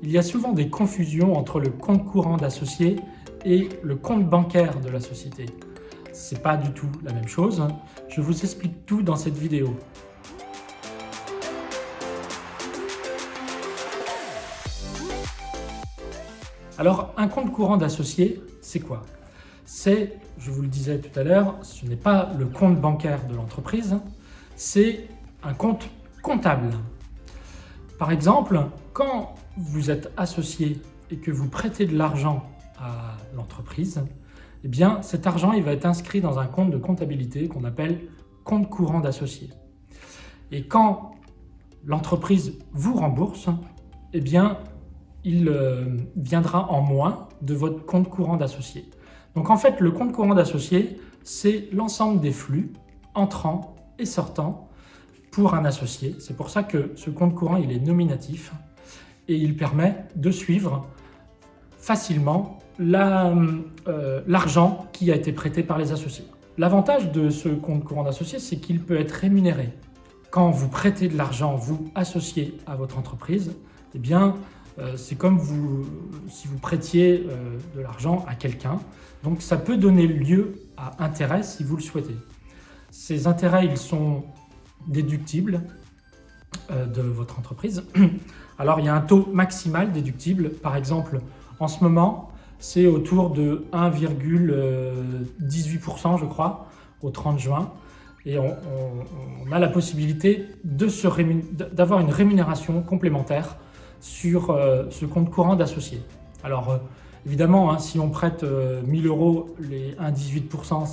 Il y a souvent des confusions entre le compte courant d'associé et le compte bancaire de la société. C'est pas du tout la même chose. Je vous explique tout dans cette vidéo. Alors, un compte courant d'associé, c'est quoi? C'est, je vous le disais tout à l'heure, ce n'est pas le compte bancaire de l'entreprise, c'est un compte comptable. Par exemple, quand vous êtes associé et que vous prêtez de l'argent à l'entreprise, eh bien cet argent il va être inscrit dans un compte de comptabilité qu'on appelle compte courant d'associé. Et quand l'entreprise vous rembourse, eh bien il viendra en moins de votre compte courant d'associé. Donc en fait, le compte courant d'associé, c'est l'ensemble des flux entrants et sortants pour un associé. C'est pour ça que ce compte courant, il est nominatif et il permet de suivre facilement l'argent qui a été prêté par les associés. L'avantage de ce compte courant d'associé, c'est qu'il peut être rémunéré. Quand vous prêtez de l'argent, vous associez à votre entreprise, eh bien, c'est comme si vous prêtiez de l'argent à quelqu'un. Donc ça peut donner lieu à intérêt si vous le souhaitez. Ces intérêts, ils sont déductibles de votre entreprise. Alors il y a un taux maximal déductible. Par exemple, en ce moment, c'est autour de 1,18% je crois, au 30 juin. Et on a la possibilité d'avoir une rémunération complémentaire sur ce compte courant d'associé. Alors évidemment, si on prête 1000 €, les 1,18%,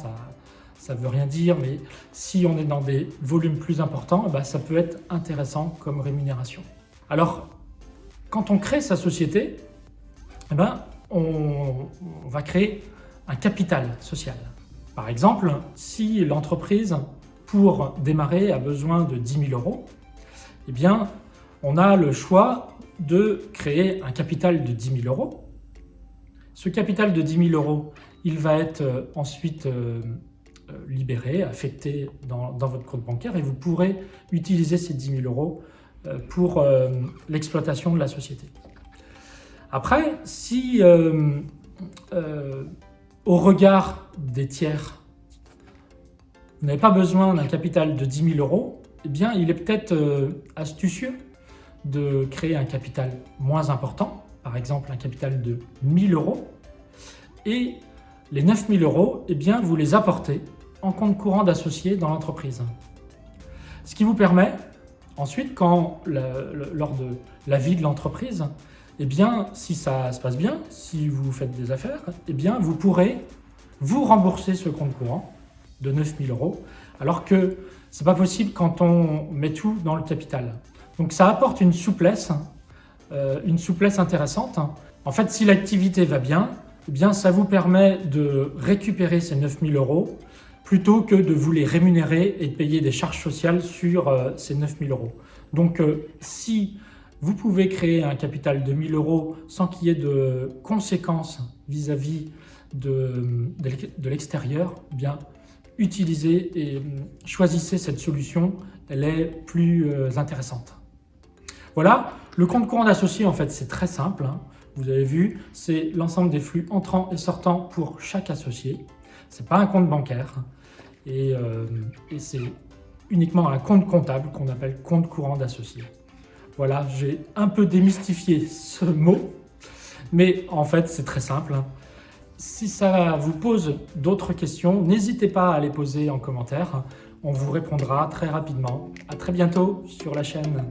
ça ne veut rien dire, mais si on est dans des volumes plus importants, ça peut être intéressant comme rémunération. Alors, quand on crée sa société, on va créer un capital social. Par exemple, si l'entreprise, pour démarrer, a besoin de 10 000 €, eh bien, on a le choix de créer un capital de 10 000 €. Ce capital de 10 000 €, il va être ensuite libéré, affecté dans votre compte bancaire et vous pourrez utiliser ces 10 000 € pour l'exploitation de la société. Après, si au regard des tiers, vous n'avez pas besoin d'un capital de 10 000 €, eh bien, il est peut-être astucieux de créer un capital moins important, par exemple un capital de 1 000 €, et les 9 000 €, eh bien, vous les apportez en compte courant d'associé dans l'entreprise. Ce qui vous permet, ensuite, lors de la vie de l'entreprise, eh bien, si ça se passe bien, si vous faites des affaires, eh bien, vous pourrez vous rembourser ce compte courant de 9 000 €, alors que ce n'est pas possible quand on met tout dans le capital. Donc ça apporte une souplesse intéressante. En fait, si l'activité va bien, eh bien, ça vous permet de récupérer ces 9 000 € plutôt que de vous les rémunérer et de payer des charges sociales sur ces 9 000 €. Donc si vous pouvez créer un capital de 1 000 € sans qu'il y ait de conséquences vis-à-vis de l'extérieur, eh bien, utilisez et choisissez cette solution, elle est plus intéressante. Voilà, le compte courant d'associé, en fait, c'est très simple. Vous avez vu, c'est l'ensemble des flux entrants et sortants pour chaque associé. Ce n'est pas un compte bancaire et c'est uniquement un compte comptable qu'on appelle compte courant d'associé. Voilà, j'ai un peu démystifié ce mot, mais en fait, c'est très simple. Si ça vous pose d'autres questions, n'hésitez pas à les poser en commentaire. On vous répondra très rapidement. À très bientôt sur la chaîne.